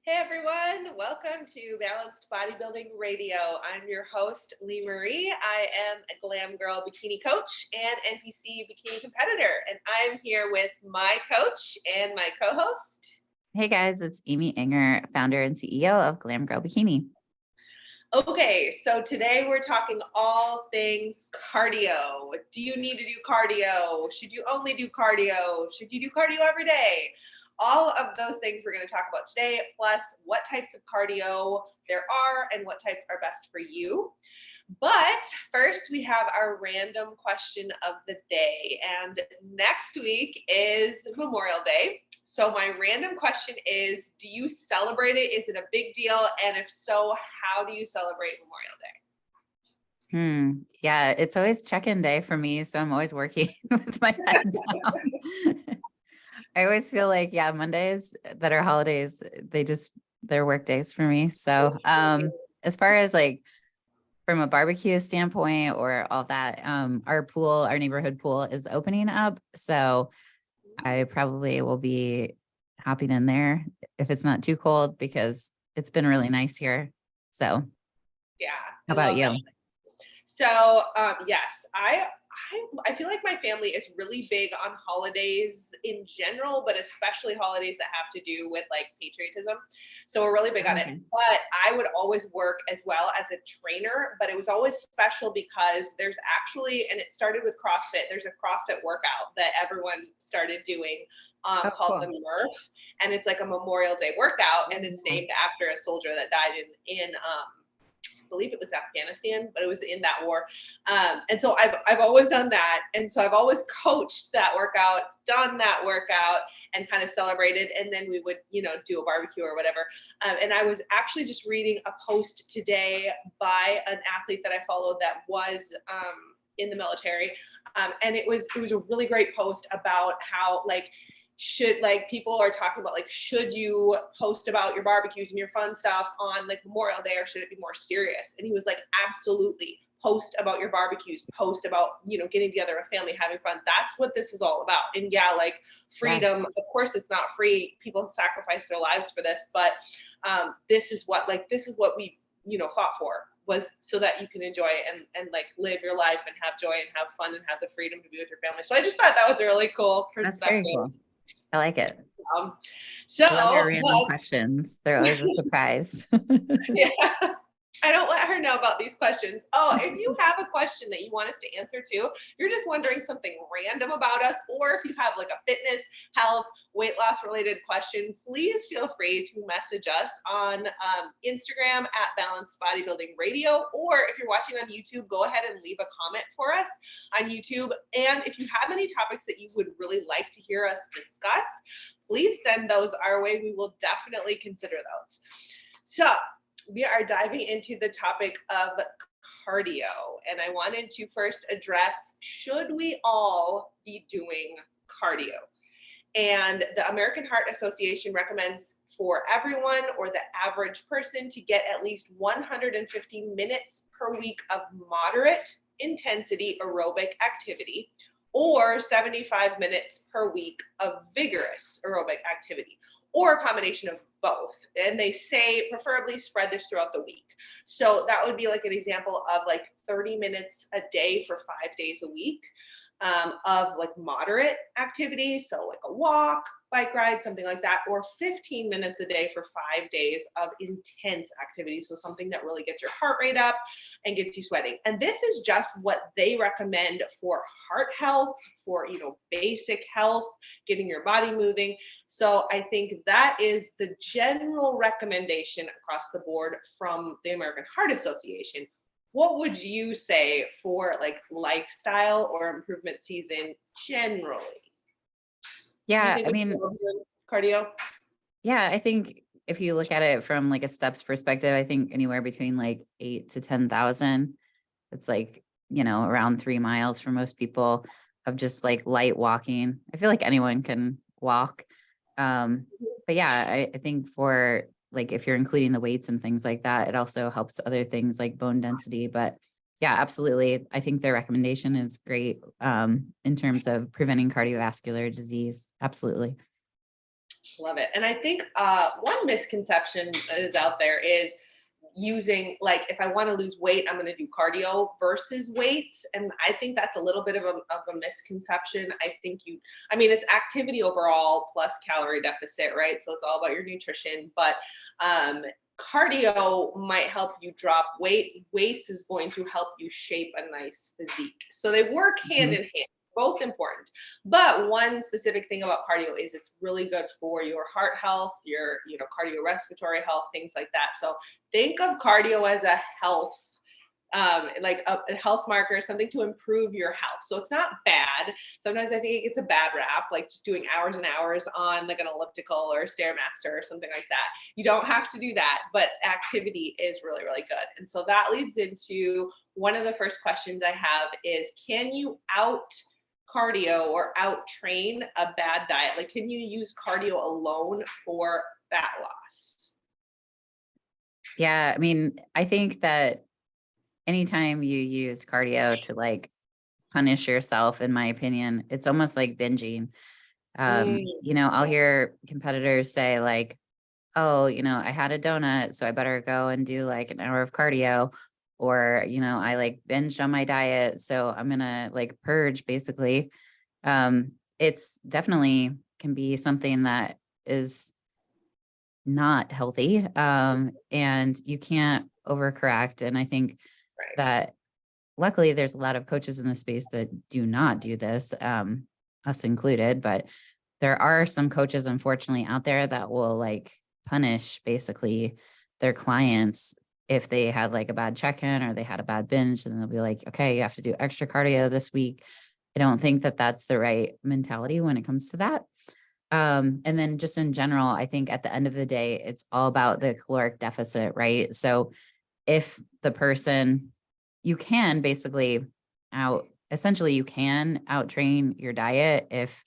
Hey everyone, welcome to Balanced Bodybuilding Radio. I'm your host, Leemarie. I am a Glam Girl Bikini coach and NPC bikini competitor, and I'm here with my coach and my co-host. Hey guys, it's Amy Inger, founder and CEO of Glam Girl Bikini. Okay, so today we're talking all things cardio. Do you need to do cardio? Should you only do cardio? Should you do cardio every day? All of those things we're going to talk about today, plus what types of cardio there are and what types are best for you. But first, we have our random question of the day. And next week is Memorial Day. So, my random question is, do you celebrate it? Is it a big deal? And if so, how do you celebrate Memorial Day? Yeah, it's always check-in day for me. So I'm always working with my head down. I always feel like, Mondays that are holidays, they're work days for me. So as far as like from a barbecue standpoint or all that, our neighborhood pool is opening up. So I probably will be hopping in there if it's not too cold because it's been really nice here. So Yeah, how about you? That. So yes, I feel like my family is really big on holidays in general, but especially holidays that have to do with like patriotism. So we're really big on it. But I would always work as well as a trainer, but it was always special because there's actually, and it started with CrossFit, there's a CrossFit workout that everyone started doing called the Murph. And it's like a Memorial Day workout, and it's named after a soldier that died in I believe it was Afghanistan, but it was in that war. And so I've always done that. And so I've always coached that workout, done that workout, and kind of celebrated. And then we would, do a barbecue or whatever. And I was actually just reading a post today by an athlete that I followed that was in the military. And it was a really great post about how people are talking about should you post about your barbecues and your fun stuff on like Memorial Day, or should it be more serious? And he was like, absolutely, post about your barbecues, post about getting together with family, having fun. That's what this is all about. And freedom, of course it's not free, people sacrifice their lives for this, but this is what we fought for, was so that you can enjoy and like live your life and have joy and have fun and have the freedom to be with your family. So I just thought that was a really cool perspective. That's very cool. I like it. I love your random questions. They're always a surprise. Yeah. I don't let her know about these questions. Oh, if you have a question that you want us to answer too, you're just wondering something random about us, or if you have like a fitness, health, weight loss related question, please feel free to message us on Instagram at Balanced Bodybuilding Radio, or if you're watching on YouTube, go ahead and leave a comment for us on YouTube. And if you have any topics that you would really like to hear us discuss, please send those our way. We will definitely consider those. So we are diving into the topic of cardio, and I wanted to first address, should we all be doing cardio? And the American Heart Association recommends for everyone, or the average person, to get at least 150 minutes per week of moderate intensity aerobic activity, or 75 minutes per week of vigorous aerobic activity, or a combination of both. And they say preferably spread this throughout the week. So that would be like an example of like 30 minutes a day for 5 days a week of like moderate activity. So like a walk, bike ride, something like that, or 15 minutes a day for 5 days of intense activity. So something that really gets your heart rate up and gets you sweating. And this is just what they recommend for heart health, for, basic health, getting your body moving. So I think that is the general recommendation across the board from the American Heart Association. What would you say for like lifestyle or improvement season generally? Yeah, I mean, cardio. Yeah, I think if you look at it from like a steps perspective, I think anywhere between like 8 to 10,000, it's like, around 3 miles for most people of just like light walking. I feel like anyone can walk. But yeah, I think for like, if you're including the weights and things like that, it also helps other things like bone density. But yeah, absolutely. I think their recommendation is great in terms of preventing cardiovascular disease. Absolutely. Love it. And I think one misconception that is out there is using, like, if I want to lose weight, I'm going to do cardio versus weights. And I think that's a little bit of a misconception. I mean, it's activity overall plus calorie deficit, right? So it's all about your nutrition. But um, cardio might help you drop weight. Weights is going to help you shape a nice physique. So they work hand Mhm. in hand. Both important. But one specific thing about cardio is it's really good for your heart health, your, cardiorespiratory health, things like that. So think of cardio as a health, like a health marker, something to improve your health. So it's not bad. Sometimes I think it gets a bad rap, like just doing hours and hours on like an elliptical or a stairmaster or something like that. You don't have to do that, but activity is really, really good. And so that leads into one of the first questions I have is, can you out cardio or out train a bad diet? Like, can you use cardio alone for fat loss? Yeah, I mean, I think that anytime you use cardio to like punish yourself, in my opinion, it's almost like binging. Mm, I'll hear competitors say like, oh, I had a donut, so I better go and do like an hour of cardio. Or, I like binged on my diet, so I'm gonna like purge basically. It's definitely can be something that is not healthy. And you can't overcorrect. And I think right. that luckily there's a lot of coaches in the space that do not do this, us included, but there are some coaches unfortunately out there that will like punish basically their clients if they had like a bad check-in or they had a bad binge, and they'll be like, okay, you have to do extra cardio this week. I don't think that that's the right mentality when it comes to that. And then just in general, I think at the end of the day, it's all about the caloric deficit, right? So if the person, you can basically essentially you can out train your diet if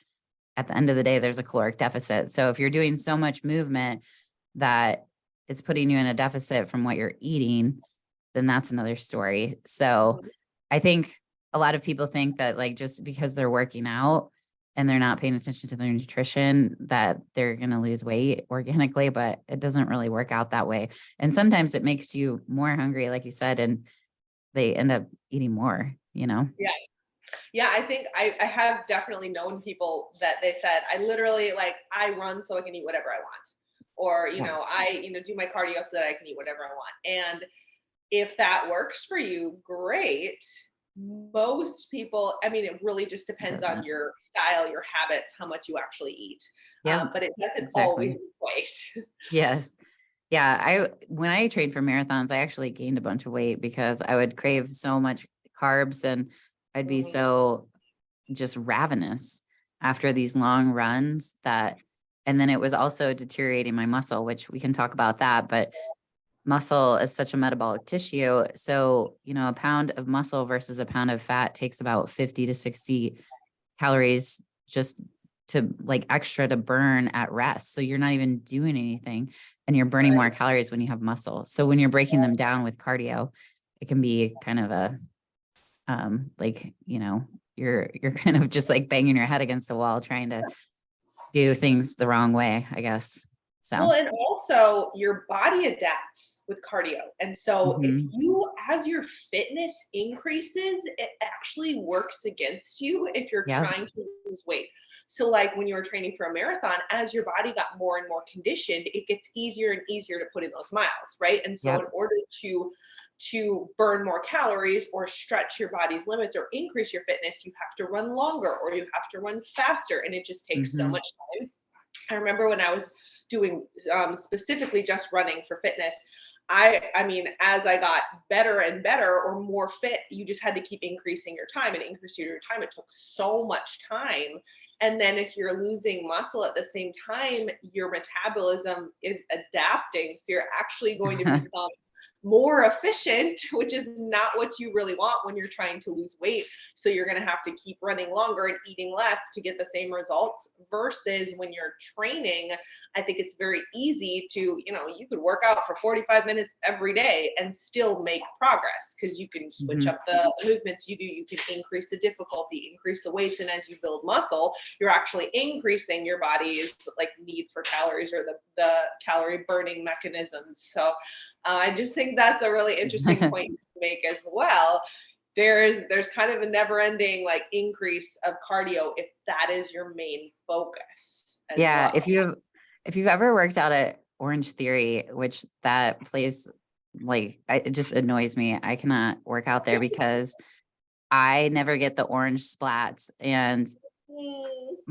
at the end of the day there's a caloric deficit. So if you're doing so much movement that it's putting you in a deficit from what you're eating, then that's another story. So Mhm. I think a lot of people think that like just because they're working out and they're not paying attention to their nutrition that they're going to lose weight organically, but it doesn't really work out that way. And sometimes it makes you more hungry, like you said, and they end up eating more. Yeah. Yeah, I think I have definitely known people that they said, I literally, like, I run so I can eat whatever I want. Or, Yeah. do my cardio so that I can eat whatever I want. And if that works for you, great. Most people, I mean, it really just It depends on doesn't. your style, your habits, how much you actually eat. Yep. But it doesn't always Exactly. equate. Yes. Yeah. When I trained for marathons, I actually gained a bunch of weight because I would crave so much carbs and I'd be Mhm. so just ravenous after these long runs and then it was also deteriorating my muscle, which we can talk about that. But muscle is such a metabolic tissue. So, a pound of muscle versus a pound of fat takes about 50 to 60 calories just to like extra to burn at rest. So you're not even doing anything and you're burning more Right. calories when you have muscle. So when you're breaking them down with cardio, it can be kind of a like, you're kind of just like banging your head against the wall trying to do things the wrong way, I guess. So, Well, and also your body adapts with cardio. And so mhm. as your fitness increases, it actually works against you if you're Yeah. trying to lose weight. So, like when you were training for a marathon, as your body got more and more conditioned, it gets easier and easier to put in those miles, right? And so, in Yep. order to burn more calories or stretch your body's limits or increase your fitness, you have to run longer or you have to run faster, and it just takes so Hmm. much time. I remember when I was doing specifically just running for fitness. I mean, as I got better and better or more fit, you just had to keep increasing your time and increasing your time. It took so much time. And then if you're losing muscle at the same time, your metabolism is adapting. So you're actually going to become more efficient, which is not what you really want when you're trying to lose weight. So you're going to have to keep running longer and eating less to get the same results versus when you're training. I think it's very easy to, you could work out for 45 minutes every day and still make progress because you can switch up the movements you do. You can increase the difficulty, increase the weights. And as you build muscle, you're actually increasing your body's like need for calories or the calorie burning mechanisms. So I just think that's a really interesting point to make as well. There's kind of a never ending like increase of cardio if that is your main focus as Yeah. well. If you've ever worked out at Orange Theory, which that place, like, it just annoys me. I cannot work out there because I never get the orange splats. And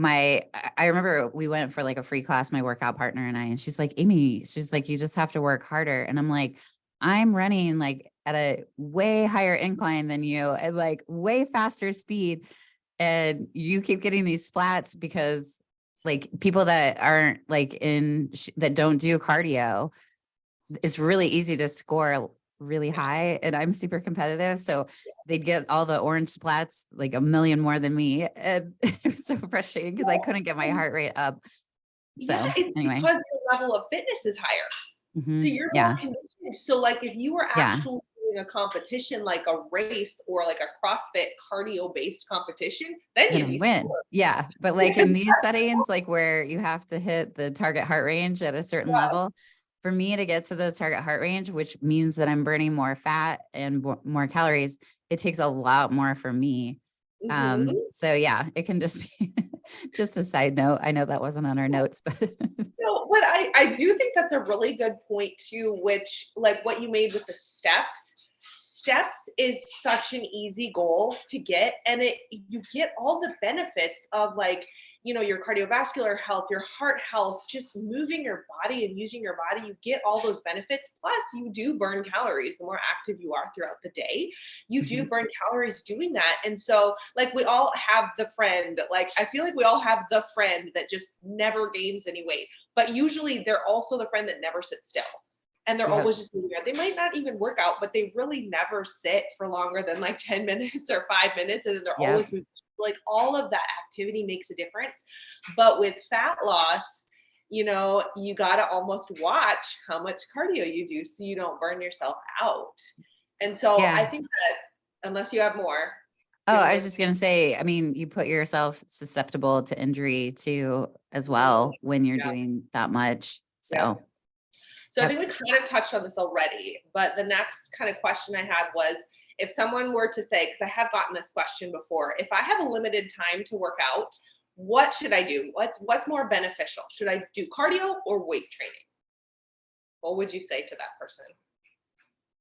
I remember we went for like a free class, my workout partner and I, and she's like, Amy, she's like, you just have to work harder. And I'm like, I'm running like at a way higher incline than you and like way faster speed. And you keep getting these splats because like people that aren't like that don't do cardio, it's really easy to score really high, and I'm super competitive. So they'd get all the orange splats, like a million more than me. And it was so frustrating because I couldn't get my heart rate up. Yeah, So it's anyway. because your level of fitness is higher. So you're more Yeah. conditioned. So like if you were Yeah. actually doing a competition like a race or like a CrossFit cardio based competition, then Then you'd I be win. sore. Yeah. But like in these settings, like where you have to hit the target heart range at a certain level, for me to get to those target heart range, which means that I'm burning more fat and more calories, it takes a lot more for me. Mhm. So yeah, it can just be just a side note. I know that wasn't on our notes, but No, but I do think that's a really good point too, which like what you made with the steps. Steps is such an easy goal to get, and you get all the benefits of like, your cardiovascular health, your heart health, just moving your body and using your body. You get all those benefits. Plus, you do burn calories. The more active you are throughout the day, you do burn calories doing that. And so, like, we all have the friend, like, I feel like we all have the friend that just never gains any weight, but usually they're also the friend that never sits still. And they're yep. always just moving around. They might not even work out, but they really never sit for longer than like 10 minutes or 5 minutes. And then they're Yep. always moving. Like all of that activity makes a difference. But with fat loss, you got to almost watch how much cardio you do so you don't burn yourself out. And so Yeah. I think that unless you have more, Oh, do you have I was more? just going to say, I mean, you put yourself susceptible to injury too, as well, when you're Yeah. doing that much. Yeah. So, So I yep. think we kind of touched on this already, but the next kind of question I had was if someone were to say, because I have gotten this question before, if I have a limited time to work out, what should I do? What's more beneficial? Should I do cardio or weight training? What would you say to that person?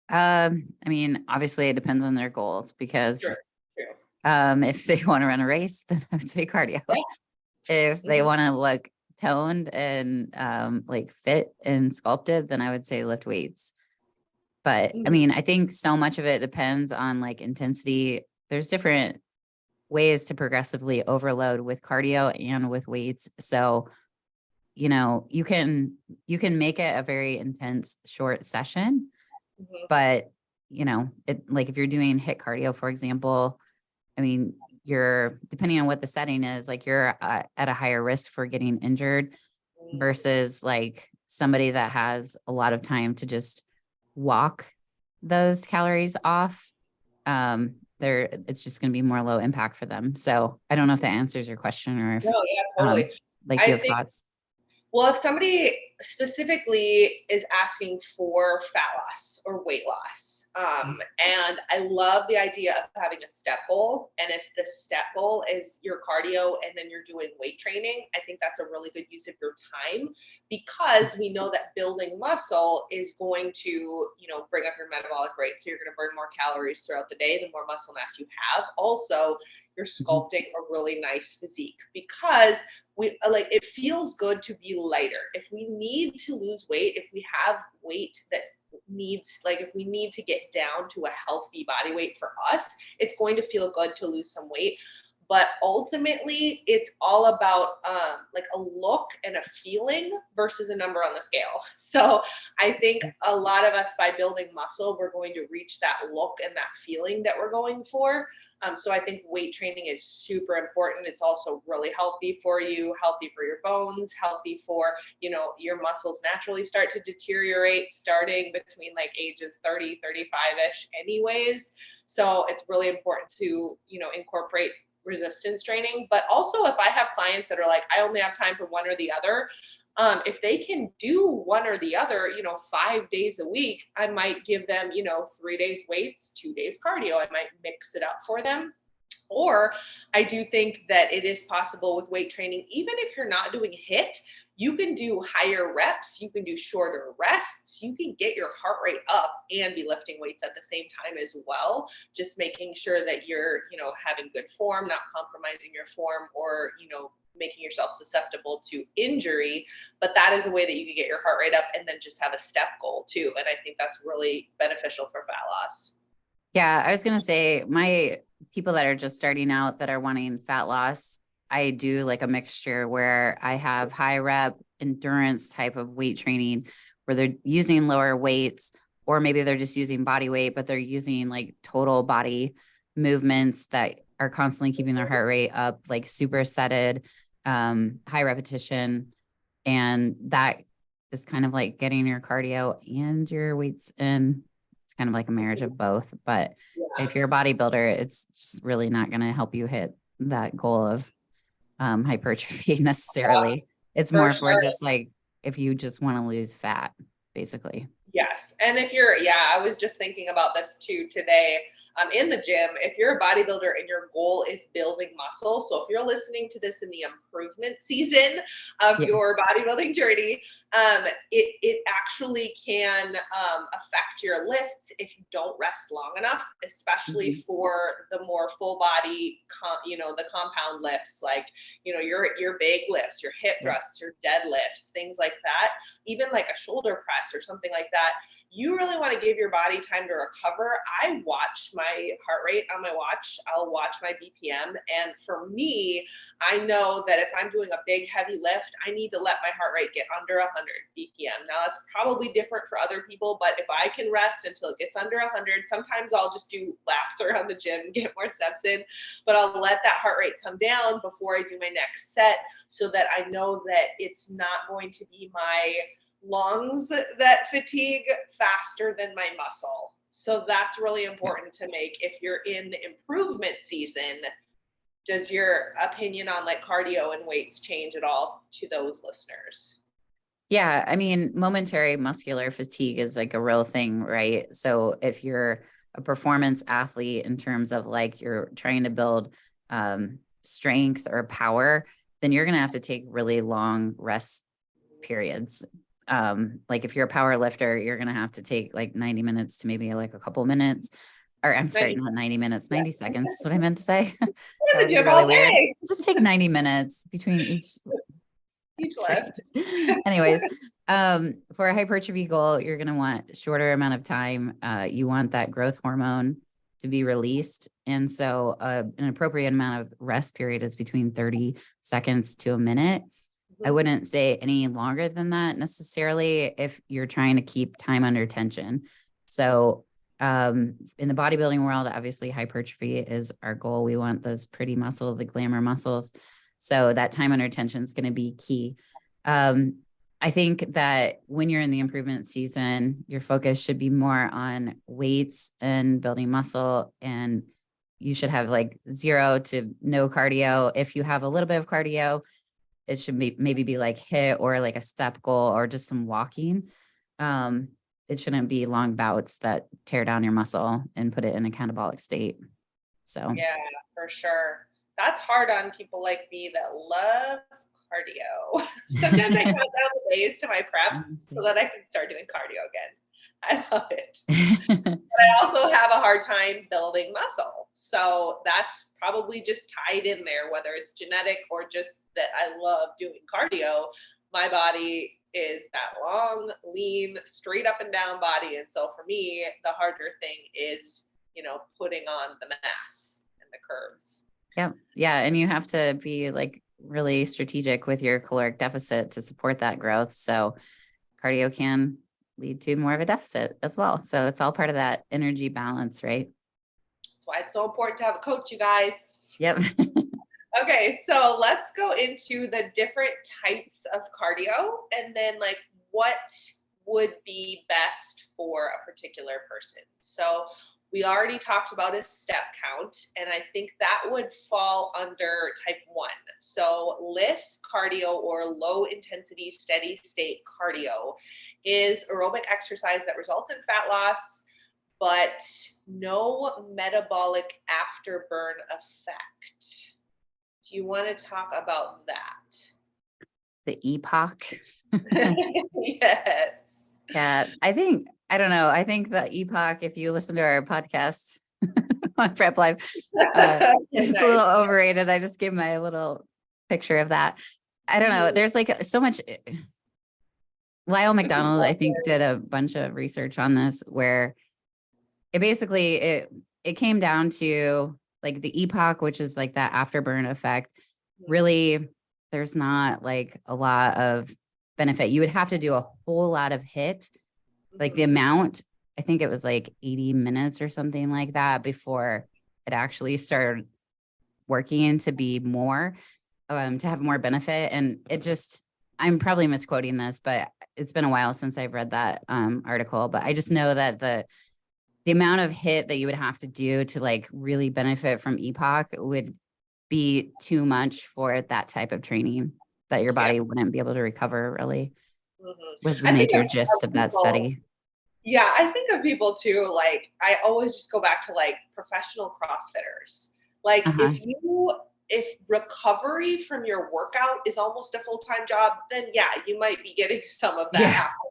I mean, obviously it depends on their goals Sure. because, True. if they want to run a race, then I would say cardio. Yeah. If they Mhm. want to look toned and, like fit and sculpted, then I would say lift weights. But I Mhm. mean, I think so much of it depends on like intensity. There's different ways to progressively overload with cardio and with weights. So, you can make it a very intense short session, Mhm. but it like if you're doing hit cardio, for example, I mean, you're depending on what the setting is, like you're at a higher risk for getting injured versus like somebody that has a lot of time to just walk those calories off. It's just going to be more low impact for them. So I don't know if that answers your question or if, No, yeah, totally. like you I have think thoughts. Well, if somebody specifically is asking for fat loss or weight loss, and I love the idea of having a step goal. And if the step goal is your cardio and then you're doing weight training, I think that's a really good use of your time because we know that building muscle is going to, bring up your metabolic rate. So you're going to burn more calories throughout the day, the more muscle mass you have. Also, you're Mhm. sculpting a really nice physique because we like it feels good to be lighter. If we need to lose weight, if we have weight that needs like if we need to get down to a healthy body weight for us, it's going to feel good to lose some weight. but ultimately it's all about like a look and a feeling versus a number on the scale. So I think a lot of us, by building muscle, we're going to reach that look and that feeling that we're going for. So I think weight training is super important. It's also really healthy for you, healthy for your bones, healthy for, your muscles naturally start to deteriorate starting between like ages 30, 35-ish anyways. So it's really important to, incorporate resistance training. But also, if I have clients that are like, I only have time for one or the other, if they can do one or the other, 5 days a week, I might give them, 3 days weights, 2 days cardio. I might mix it up for them. Or I do think that it is possible with weight training, even if you're not doing HIIT, you can do higher reps, you can do shorter rests, you can get your heart rate up and be lifting weights at the same time as well. Just making sure that you're, having good form, not compromising your form, or, making yourself susceptible to injury. But that is a way that you can get your heart rate up and then just have a step goal too. And I think that's really beneficial for fat loss. Yeah, I was going to say, my people that are just starting out that are wanting fat loss, I do like a mixture where I have high rep endurance type of weight training where they're using lower weights, or maybe they're just using body weight, but they're using like total body movements that are constantly keeping their heart rate up, like supersetted, high repetition. And that is kind of like getting your cardio and your weights in. It's kind of like a marriage of both. But if you're a bodybuilder, it's just really not going to help you hit that goal of hypertrophy necessarily. It's more for just like, if you just want to lose fat, basically. Yes. And if you're, I was just thinking about this too today. In the gym, if you're a bodybuilder and your goal is building muscle, so if you're listening to this in the improvement season of your bodybuilding journey, it actually can affect your lifts if you don't rest long enough, especially for the more full body, the compound lifts, like, your big lifts, your hip thrusts, your deadlifts, things like that, even like a shoulder press or something like that. You really want to give your body time to recover. I watch my heart rate on my watch. I'll watch my BPM. And for me, I know that if I'm doing a big heavy lift, I need to let my heart rate get under 100 BPM. Now that's probably different for other people, but if I can rest until it gets under 100, sometimes I'll just do laps around the gym and get more steps in, but I'll let that heart rate come down before I do my next set so that I know that it's not going to be my lungs that fatigue faster than my muscle. So that's really important to make if you're in improvement season. Does your opinion on like cardio and weights change at all to those listeners? Yeah, I mean, momentary muscular fatigue is like a real thing, right? So if you're a performance athlete in terms of like you're trying to build strength or power, then you're going to have to take really long rest periods. Like if you're a power lifter, you're going to have to take like 90 minutes to maybe like a couple minutes, or I'm sorry, not 90 minutes, 90 seconds is what I meant to say. That would be really weird. Just take 90 minutes between each lift. Anyways, for a hypertrophy goal, you're going to want a shorter amount of time. You want that growth hormone to be released. And so an appropriate amount of rest period is between 30 seconds to a minute. I wouldn't say any longer than that necessarily if you're trying to keep time under tension. So in the bodybuilding world, obviously hypertrophy is our goal. We want those pretty muscles, the glamour muscles. So that time under tension is going to be key. I think that when you're in the improvement season, your focus should be more on weights and building muscle, and you should have like 0 to no cardio. If you have a little bit of cardio, it should be maybe be like HIIT or like a step goal or just some walking. It shouldn't be long bouts that tear down your muscle and put it in a catabolic state. So yeah, for sure. That's hard on people like me that love cardio. Sometimes I cut down the days to my prep so that I can start doing cardio again. I love it. But I also have a hard time building muscle. So that's probably just tied in there, whether it's genetic or just that I love doing cardio. My body is that long, lean, straight up and down body. And so for me, the harder thing is, putting on the mass and the curves. Yeah. Yeah. And you have to be like really strategic with your caloric deficit to support that growth. So cardio can lead to more of a deficit as well. So it's all part of that energy balance, right? That's why it's so important to have a coach, you guys. Yep. Okay, so let's go into the different types of cardio and then like what would be best for a particular person. So we already talked about a step count, and I think that would fall under type 1. So LISS cardio, or low intensity steady state cardio, is aerobic exercise that results in fat loss but no metabolic afterburn effect. Do you want to talk about that? The epoch. Yes. Yeah. I don't know. I think the epoch, if you listen to our podcast on Prep Life, is a Nice. little overrated. I just gave my little picture of that. I don't know. There's like so much. Lyle McDonald, I think, did a bunch of research on this where it came down to like the epoch, which is like that afterburn effect. Really, there's not like a lot of benefit. You would have to do a whole lot of hit, like the amount, I think it was like 80 minutes or something like that before it actually started working to be more, to have more benefit. And it just, I'm probably misquoting this, but it's been a while since I've read that article, but I just know that the amount of hit that you would have to do to like really benefit from epoch would be too much for that type of training, that your body wouldn't be able to recover, really, was the I think major of gist of that people, study. yeah, I think of people too, like I always just go back to like professional CrossFitters. Like Uh-huh. if recovery from your workout is almost a full-time job, then yeah, you might be getting some of that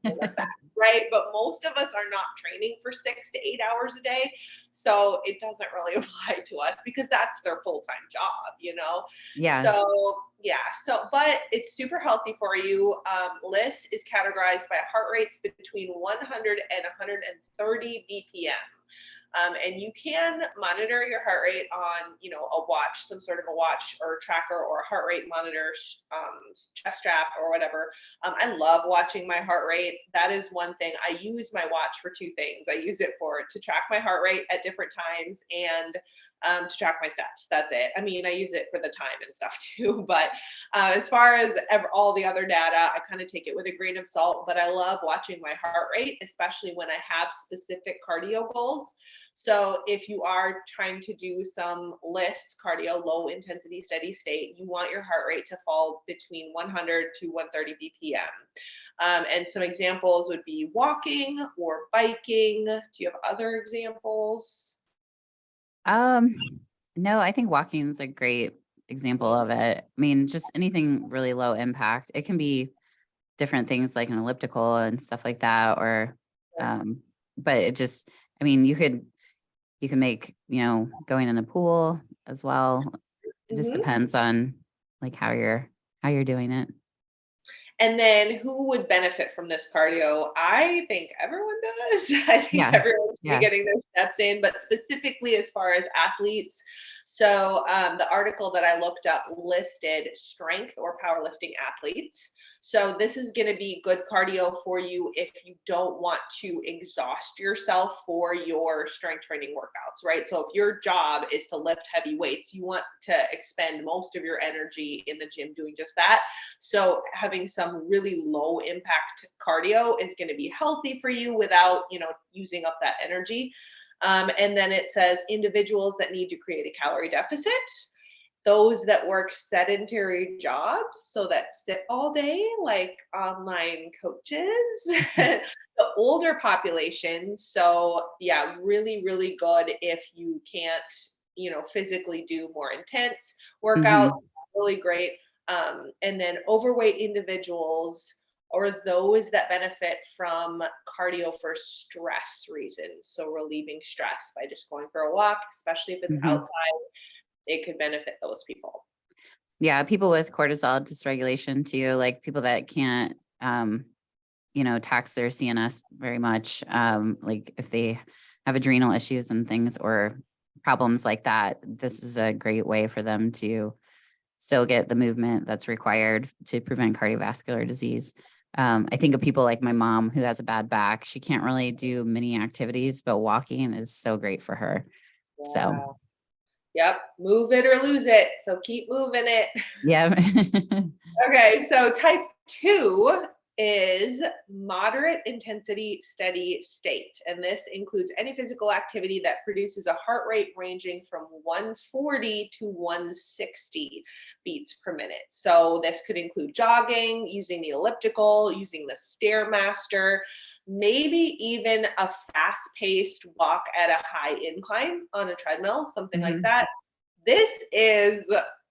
Yeah. after the fact, right? But most of us are not training for 6 to 8 hours a day. So it doesn't really apply to us because that's their full-time job, you know? Yeah. So yeah, but it's super healthy for you. LISS is categorized by heart rates between 100 and 130 BPM. And you can monitor your heart rate on, a watch, some sort of a watch or tracker or a heart rate monitor, chest strap or whatever. I love watching my heart rate. That is one thing. I use my watch for two things. I use it to track my heart rate at different times and to track my steps. That's it. I mean, I use it for the time and stuff too. But as far as all the other data, I kind of take it with a grain of salt. But I love watching my heart rate, especially when I have specific cardio goals. So if you are trying to do some LISS cardio, low intensity steady state, you want your heart rate to fall between 100 to 130 BPM. And some examples would be walking or biking. Do you have other examples? Um, no, I think walking is a great example of it. I mean, just anything really low impact. It can be different things like an elliptical and stuff like that, or, but it just, I mean, you can make, going in a pool as well. It just Mhm. depends on like how you're doing it. And then who would benefit from this cardio? I think everyone does. I think Yeah. everyone should be Yeah. getting their steps in, but specifically as far as athletes. So the article that I looked up listed strength or powerlifting athletes. So this is going to be good cardio for you if you don't want to exhaust yourself for your strength training workouts, right? So if your job is to lift heavy weights, you want to expend most of your energy in the gym doing just that. So having some really low impact cardio is going to be healthy for you without, using up that energy. And then it says individuals that need to create a calorie deficit, those that work sedentary jobs, so that sit all day, like online coaches, the older population. So, yeah, really, really good if you can't, physically do more intense workouts, Hmm. really great. And then overweight individuals or those that benefit from cardio for stress reasons. So, relieving stress by just going for a walk, especially if it's Hmm. outside, it could benefit those people. Yeah. People with cortisol dysregulation too, like people that can't, tax their CNS very much. Like if they have adrenal issues and things, or problems like that, this is a great way for them to still get the movement that's required to prevent cardiovascular disease. I think of people like my mom who has a bad back. She can't really do many activities, but walking is so great for her. So, Yeah. Yep. Move it or lose it. So keep moving it. yeah. Okay, so type 2 is moderate intensity steady state. And this includes any physical activity that produces a heart rate ranging from 140 to 160 beats per minute. So this could include jogging, using the elliptical, using the Stairmaster, maybe even a fast-paced walk at a high incline on a treadmill, something like Mhm. that. This is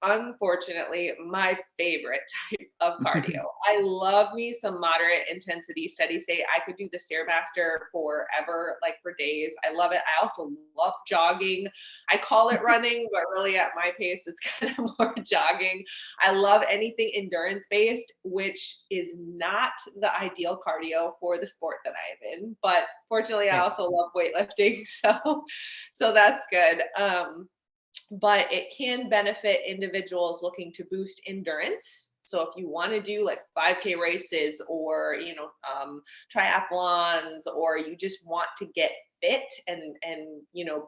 unfortunately my favorite type of cardio. I love me some moderate intensity steady state. I could do the Stairmaster forever, like for days. I love it. I also love jogging. I call it running, but really at my pace, it's kind of more jogging. I love anything endurance based, which is not the ideal cardio for the sport that I'm in. But fortunately, I Right. also love weightlifting. So that's good. But it can benefit individuals looking to boost endurance. So if you want to do like 5K races or triathlons, or you just want to get fit and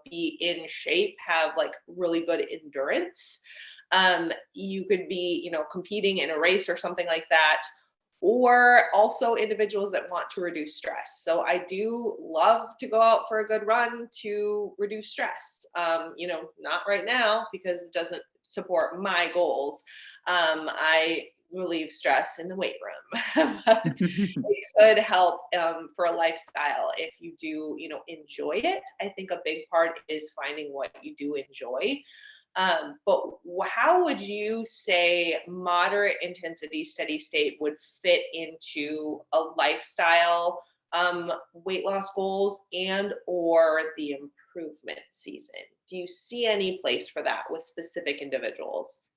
be in shape, have like really good endurance, you could be competing in a race or something like that, or also individuals that want to reduce stress. So I do love to go out for a good run to reduce stress. Not right now because it doesn't support my goals. I relieve stress in the weight room, but it could help for a lifestyle if you do, enjoy it. I think a big part is finding what you do enjoy. But how would you say moderate intensity steady state would fit into a lifestyle, weight loss goals, and or the improvement season? Do you see any place for that with specific individuals?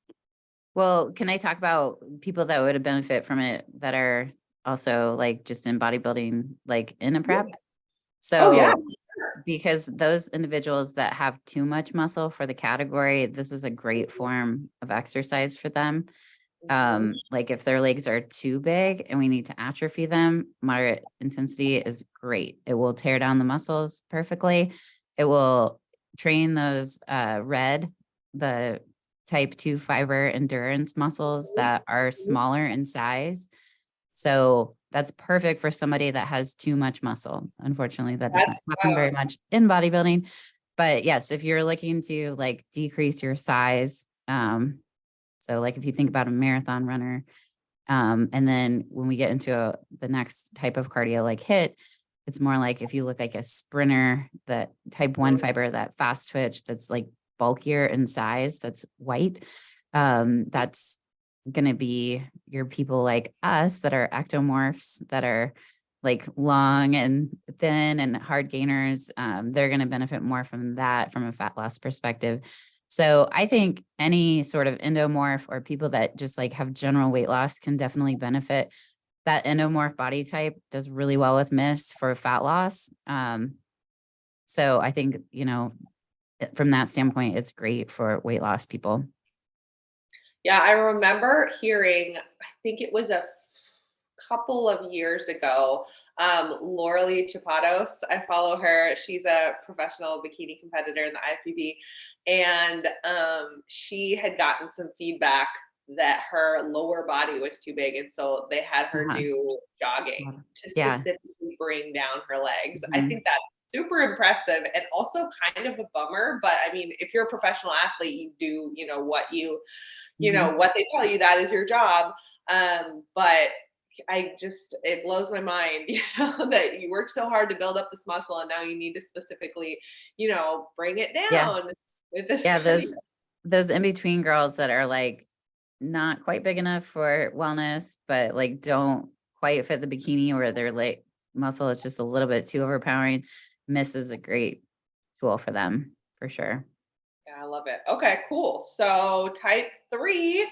Well, can I talk about people that would benefit from it that are also like just in bodybuilding, like in a Yeah. prep? Oh yeah. So, because those individuals that have too much muscle for the category, this is a great form of exercise for them. Mhm. Like if their legs are too big and we need to atrophy them, moderate intensity is great. It will tear down the muscles perfectly. It will train those the type 2 fiber endurance muscles that are Mhm. smaller in size. So that's perfect for somebody that has too much muscle. Unfortunately, that That's doesn't happen very much in bodybuilding. But yes, if you're looking to like decrease your size, so like if you think about a marathon runner, and then when we get into the next type of cardio like HIIT, it's more like if you look like a sprinter, that type 1 fiber, that fast twitch, that's like bulkier in size, that's white. That's going to be your people like us that are ectomorphs, that are like long and thin and hard gainers. They're going to benefit more from that from a fat loss perspective. So I think any sort of endomorph or people that just like have general weight loss can definitely benefit. That endomorph body type does really well with miss for fat loss. So I think, from that standpoint, it's great for weight loss people. Yeah, I remember hearing, I think it was a couple of years ago, Lauralee Chapados. I follow her. She's a professional bikini competitor in the IFBB. And she had gotten some feedback that her lower body was too big. And so they had her Uh-huh. do jogging to Yeah. specifically bring down her legs. I Mhm. think that's super impressive and also kind of a bummer. But I mean, if you're a professional athlete, you do, Mhm. what they tell you, that is your job. But it blows my mind, that you work so hard to build up this muscle and now you need to specifically, bring it Yeah. down with this Yeah. kind Those in between girls that are like not quite big enough for wellness, but like don't quite fit the bikini or their leg muscle is just a little bit too overpowering. Miss is a great tool for them for sure. Yeah, I love it. Okay, cool. So type 3,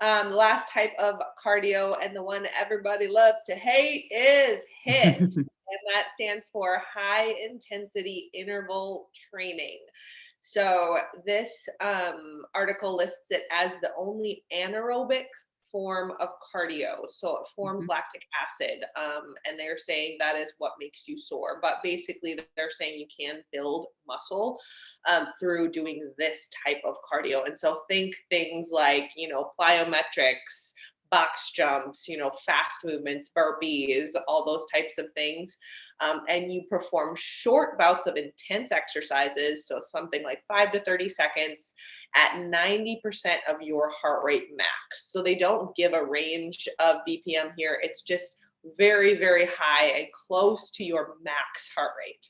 the last type of cardio and the one everybody loves to hate is HIIT. And that stands for high intensity interval training. So this article lists it as the only anaerobic form of cardio. So it forms Mhm. lactic acid, and they're saying that is what makes you sore. But basically, they're saying you can build muscle through doing this type of cardio. And so think things like, plyometrics, box jumps, fast movements, burpees, all those types of things. And you perform short bouts of intense exercises, so something like 5 to 30 seconds at 90% of your heart rate max. So they don't give a range of BPM here. It's just very, very high and close to your max heart rate.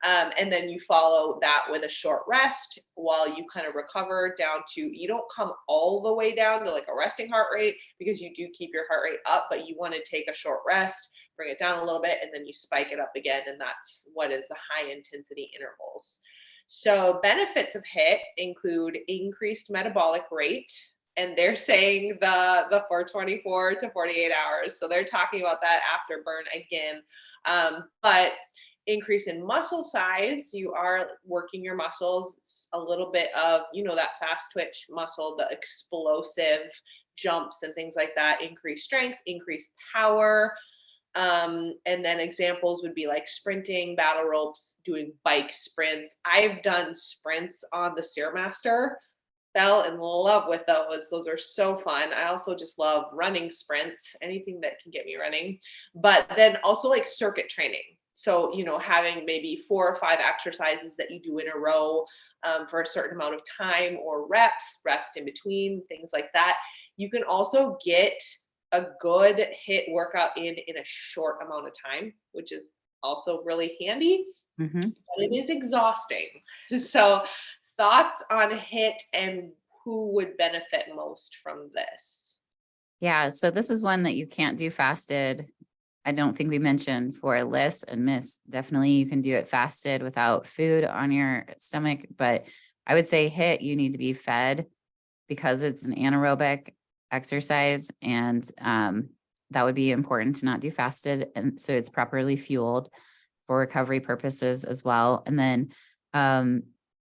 And then you follow that with a short rest while you kind of recover down to, you don't come all the way down to like a resting heart rate because you do keep your heart rate up, but you want to take a short rest, bring it down a little bit, and then you spike it up again. And that's what is the high intensity intervals. So benefits of HIIT include increased metabolic rate, and they're saying the for 24 to 48 hours. So they're talking about that after burn again. But increase in muscle size, you are working your muscles. It's a little bit of, that fast twitch muscle, the explosive jumps and things like that. Increase strength, increase power. And then examples would be like sprinting, battle ropes, doing bike sprints. I've done sprints on the Stairmaster. Fell in love with those. Those are so fun. I also just love running sprints, anything that can get me running. But then also like circuit training. So, having maybe 4 or 5 exercises that you do in a row for a certain amount of time or reps, rest in between, things like that. You can also get a good HIIT workout in a short amount of time, which is also really handy, Mhm. but it is exhausting. So, thoughts on HIIT and who would benefit most from this? Yeah, so this is one that you can't do fasted. I don't think we mentioned for a list and miss. Definitely you can do it fasted without food on your stomach, but I would say HIIT, you need to be fed because it's an anaerobic exercise, and that would be important to not do fasted, and so it's properly fueled for recovery purposes as well. And then um,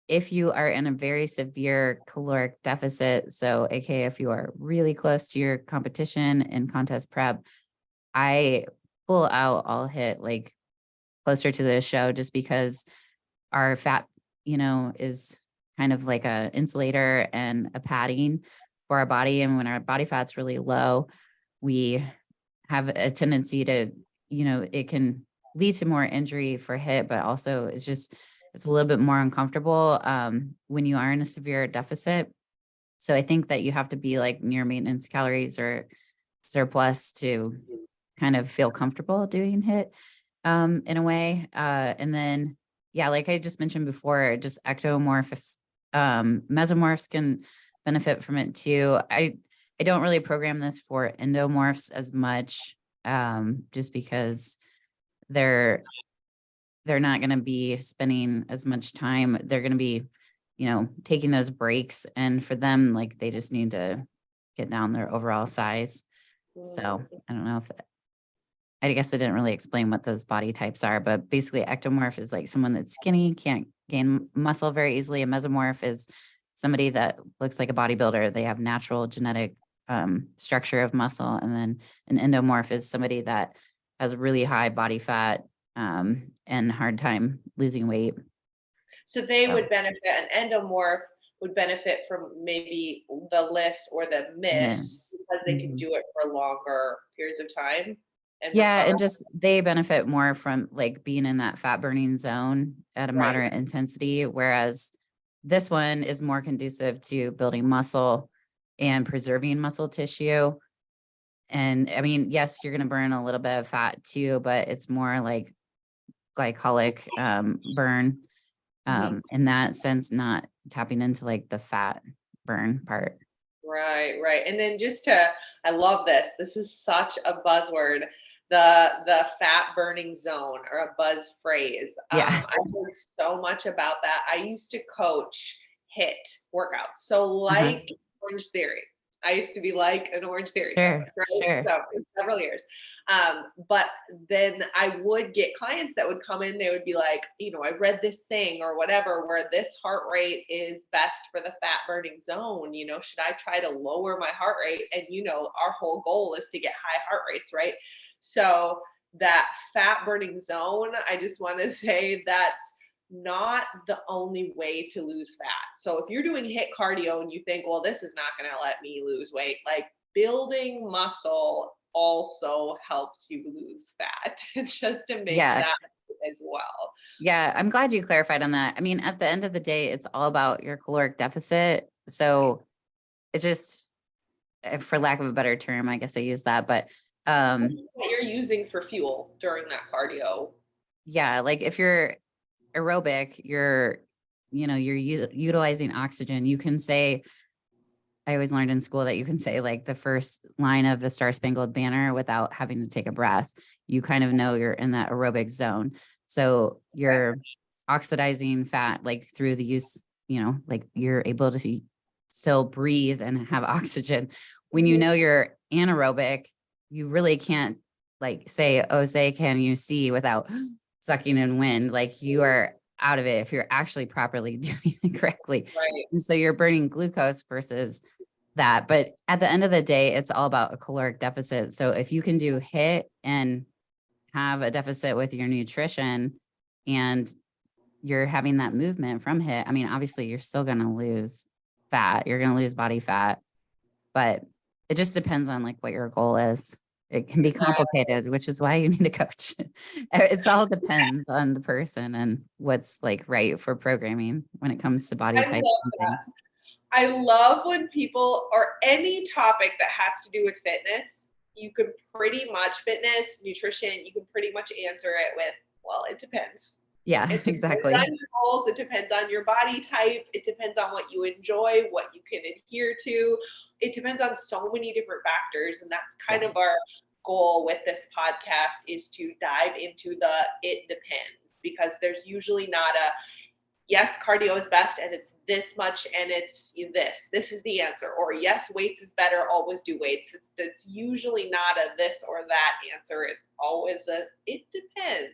if you are in a very severe caloric deficit, so aka if you are really close to your competition and contest prep, I pull out all HIIT like closer to the show, just because our fat, is kind of like a insulator and a padding for our body. And when our body fat's really low, we have a tendency to, it can lead to more injury for HIIT, but also it's a little bit more uncomfortable when you are in a severe deficit. So I think that you have to be like near maintenance calories or surplus to kind of feel comfortable doing HIIT in a way. And then, yeah, like I just mentioned before, just ectomorphs, mesomorphs can benefit from it too. I don't really program this for endomorphs as much, just because they're they're not going to be spending as much time. They're going to be, taking those breaks, and for them, like they just need to get down their overall size. So Mm, I don't know if I guess I didn't really explain what those body types are, but basically ectomorph is like someone that's skinny, can't gain muscle very easily. A mesomorph is somebody that looks like a bodybuilder. They have natural genetic structure of muscle. And then an endomorph is somebody that has really high body fat and hard time losing weight. So they So would benefit, an endomorph would benefit from maybe the list or the miss miss. because they can Mhm. do it for longer periods of time and Yeah, recover. and just they benefit more from like being in that fat burning zone at a Right. moderate intensity, whereas this one is more conducive to building muscle and preserving muscle tissue. And I mean, yes, you're going to burn a little bit of fat too, but it's more like glycolic burn Mhm. in that sense, not tapping into like the fat burn part. Right, right. And then just to, I love this. This is such a buzzword. The fat burning zone, or a buzz phrase. Yeah. I heard so much about that. I used to coach HIIT workouts. So Uh-huh. like Orange Theory. I used to be like an Orange Theory Sure, coach, right? sure. So for several years. But then I would get clients that would come in, they would be like, I read this thing or whatever, where this heart rate is best for the fat burning zone. Should I try to lower my heart rate? And, our whole goal is to get high heart rates, right? So that fat burning zone, I just want to say that's not the only way to lose fat. So if you're doing HIIT cardio and you think, well, this is not going to let me lose weight, like building muscle also helps you lose fat, just to make Yeah. that as well. Yeah. I'm glad you clarified on that. I mean, at the end of the day, it's all about your caloric deficit. So it's just, for lack of a better term, I guess I use that, but What you're using for fuel during that cardio. yeah, like if you're aerobic, you're utilizing oxygen. You can say, I always learned in school that you can say like the first line of the Star Spangled Banner without having to take a breath. You kind of know you're in that aerobic zone. So you're oxidizing fat like through the use, like you're able to still breathe and have oxygen. When you know you're anaerobic, you really can't like say, oh, say, can you see without sucking in wind? Like you are out of it if you're actually properly doing it correctly. Right. And so you're burning glucose versus that. But at the end of the day, it's all about a caloric deficit. So if you can do HIIT and have a deficit with your nutrition and you're having that movement from HIIT, I mean, obviously you're still going to lose fat. You're going to lose body fat, but it just depends on like what your goal is. It can be complicated, which is why you need a coach. It's all depends on the person and what's like right for programming when it comes to body I types love and that. things. I love when people, or any topic that has to do with fitness, you can pretty much, fitness, nutrition, you can pretty much answer it with, well, it depends. Yeah, It depends exactly. on your goals. It depends on your body type. It depends on what you enjoy, what you can adhere to. It depends on so many different factors. And that's kind Yeah. of our goal with this podcast, is to dive into the it depends, because there's usually not a yes, cardio is best and it's this much and it's this is the answer, or yes, weights is better, always do weights. It's usually not a this or that answer. It's always a it depends.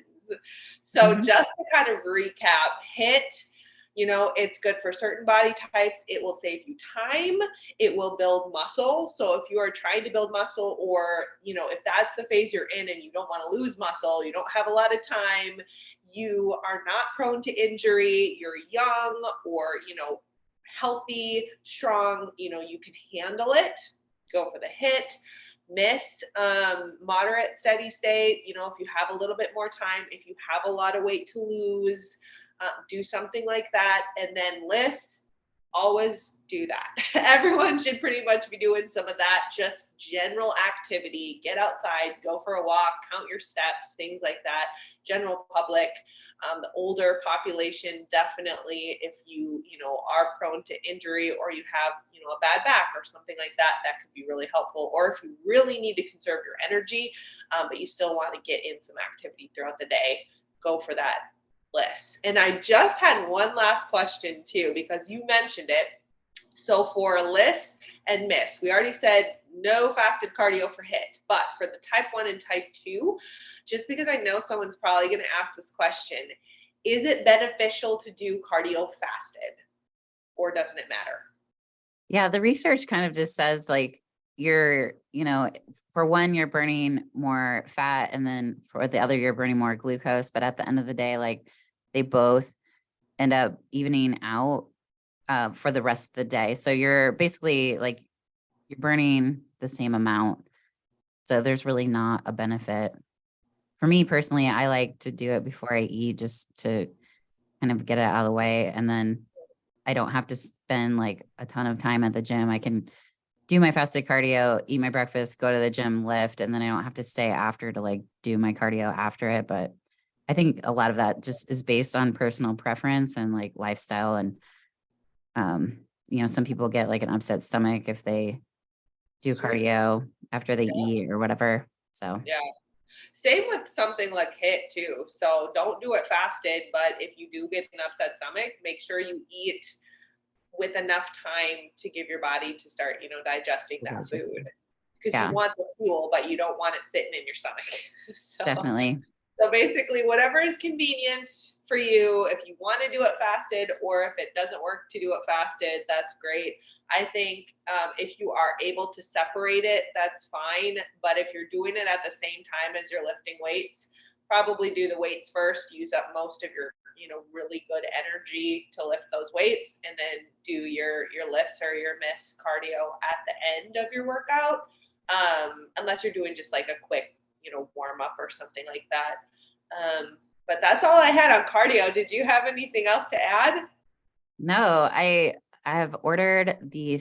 So Mhm. just to kind of recap, it's good for certain body types. It will save you time. It will build muscle. So if you are trying to build muscle, or if that's the phase you're in and you don't want to lose muscle, you don't have a lot of time, you are not prone to injury, you're young, or healthy, strong, you can handle it, go for the HIIT. Miss, moderate, steady state, if you have a little bit more time, if you have a lot of weight to lose, do something like that. And then LISS, always do that. Everyone should pretty much be doing some of that, just general activity. Get outside, go for a walk, count your steps, things like that. General public, the older population, definitely, if you are prone to injury, or you have a bad back or something like that, that could be really helpful. Or if you really need to conserve your energy, but you still want to get in some activity throughout the day, go for that LISS. And I just had one last question too, because you mentioned it. So for LISS and MISS, we already said no fasted cardio for HIIT, but for the type 1 and type 2, just because I know someone's probably going to ask this question, is it beneficial to do cardio fasted, or doesn't it matter? Yeah, the research kind of just says like for one, you're burning more fat, and then for the other, you're burning more glucose. But at the end of the day, like they both end up evening out for the rest of the day. So you're basically like you're burning the same amount. So there's really not a benefit. For me personally, I like to do it before I eat just to kind of get it out of the way. And then I don't have to spend like a ton of time at the gym. I can do my fasted cardio, eat my breakfast, go to the gym, lift, and then I don't have to stay after to like do my cardio after it. But I think a lot of that just is based on personal preference and like lifestyle. And, some people get like an upset stomach if they do Sure. cardio after they eat or whatever. So, Yeah. Same with something like HIIT too. So don't do it fasted, but if you do get an upset stomach, make sure you eat with enough time to give your body to start, digesting that Digestion. food. Because you Yeah, want the fuel, but you don't want it sitting in your stomach. So definitely. so basically, whatever is convenient for you, if you want to do it fasted, or if it doesn't work to do it fasted, that's great. I think if you are able to separate it, that's fine. But if you're doing it at the same time as you're lifting weights, probably do the weights first, use up most of your really good energy to lift those weights, and then do your lifts or your miss cardio at the end of your workout, unless you're doing just like a quick warm up or something like that. But that's all I had on cardio. Did you have anything else to add? No, I have ordered the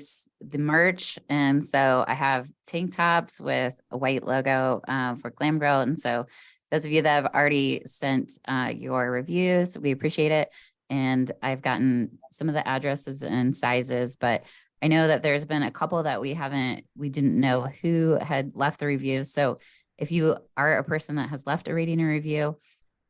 merch, and so I have tank tops with a white logo for Glam Girl. And so those of you that have already sent your reviews, we appreciate it. And I've gotten some of the addresses and sizes, but I know that there's been a couple that we didn't know who had left the reviews. So if you are a person that has left a rating or review,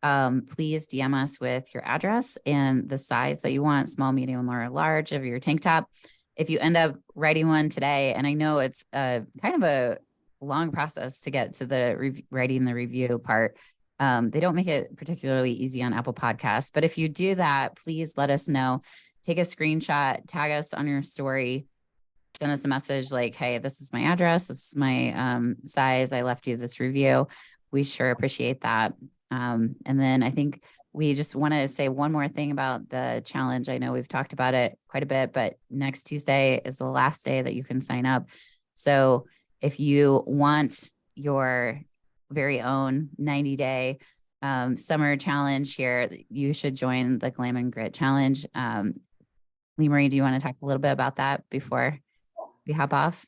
please DM us with your address and the size that you want, small, medium, or large of your tank top. If you end up writing one today, and I know it's kind of a long process to get to the writing the review part. They don't make it particularly easy on Apple Podcasts, but if you do that, please let us know. Take a screenshot, tag us on your story, send us a message like, hey, this is my address, this is my size, I left you this review. We sure appreciate that. And then I think we just want to say one more thing about the challenge. I know we've talked about it quite a bit, but next Tuesday is the last day that you can sign up. So if you want your very own 90-day summer challenge here, you should join the Glam and Grit Challenge. Leemarie, do you want to talk a little bit about that before we hop off?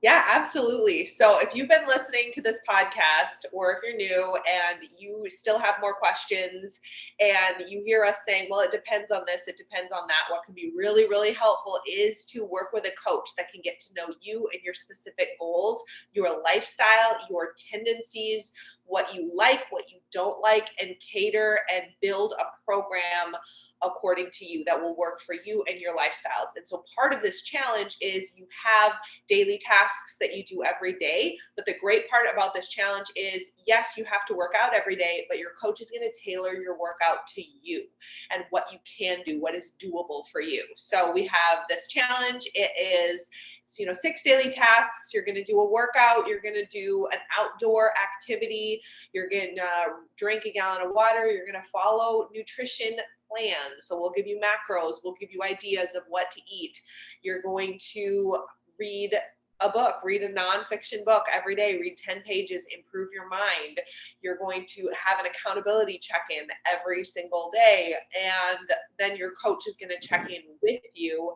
Yeah, absolutely. So if you've been listening to this podcast, or if you're new and you still have more questions and you hear us saying, well, it depends on this, it depends on that, what can be really, really helpful is to work with a coach that can get to know you and your specific goals, your lifestyle, your tendencies, what you like, what you don't like, and cater and build a program according to you that will work for you and your lifestyles. And so part of this challenge is you have daily tasks that you do every day. But the great part about this challenge is, yes, you have to work out every day, but your coach is going to tailor your workout to you and what you can do, what is doable for you. So we have this challenge. It is 6 daily tasks. You're going to do a workout. You're going to do an outdoor activity. You're going to drink a gallon of water. You're going to follow nutrition plan. So we'll give you macros. We'll give you ideas of what to eat. You're going to read a book, read a nonfiction book every day, read 10 pages, improve your mind. You're going to have an accountability check-in every single day. And then your coach is going to check in with you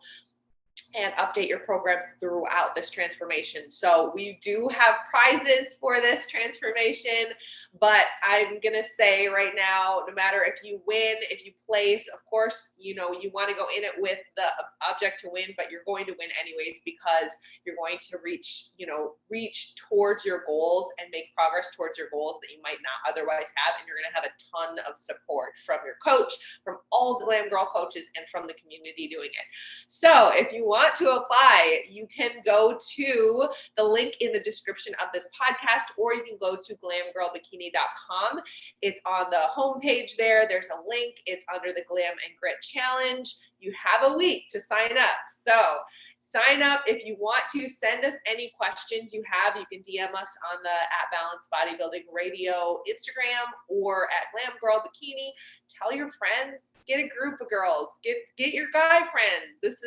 and update your program throughout this transformation. So we do have prizes for this transformation, but I'm going to say right now, no matter if you win, if you place, of course, you want to go in it with the object to win, but you're going to win anyways, because you're going to reach towards your goals and make progress towards your goals that you might not otherwise have. And you're going to have a ton of support from your coach, from all the Glam Girl coaches, and from the community doing it. So if you want to apply, you can go to the link in the description of this podcast, or you can go to glamgirlbikini.com. It's on the homepage there. There's a link. It's under the Glam and Grit Challenge. You have a week to sign up. So sign up. If you want to send us any questions you have, you can DM us on the @Balanced Bodybuilding Radio Instagram, or @Glam Girl Bikini. Tell your friends, get a group of girls, get your guy friends.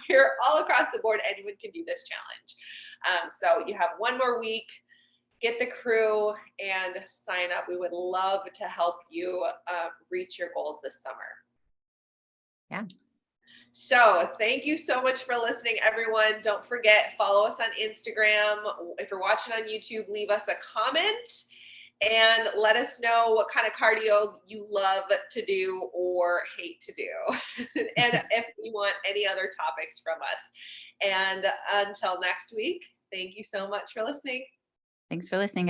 We're all across the board. Anyone can do this challenge. So you have one more week. Get the crew and sign up. We would love to help you reach your goals this summer. Yeah. So thank you so much for listening, everyone. Don't forget, follow us on Instagram. If you're watching on YouTube, leave us a comment and let us know what kind of cardio you love to do or hate to do. And if you want any other topics from us. And until next week, thank you so much for listening. Thanks for listening, guys.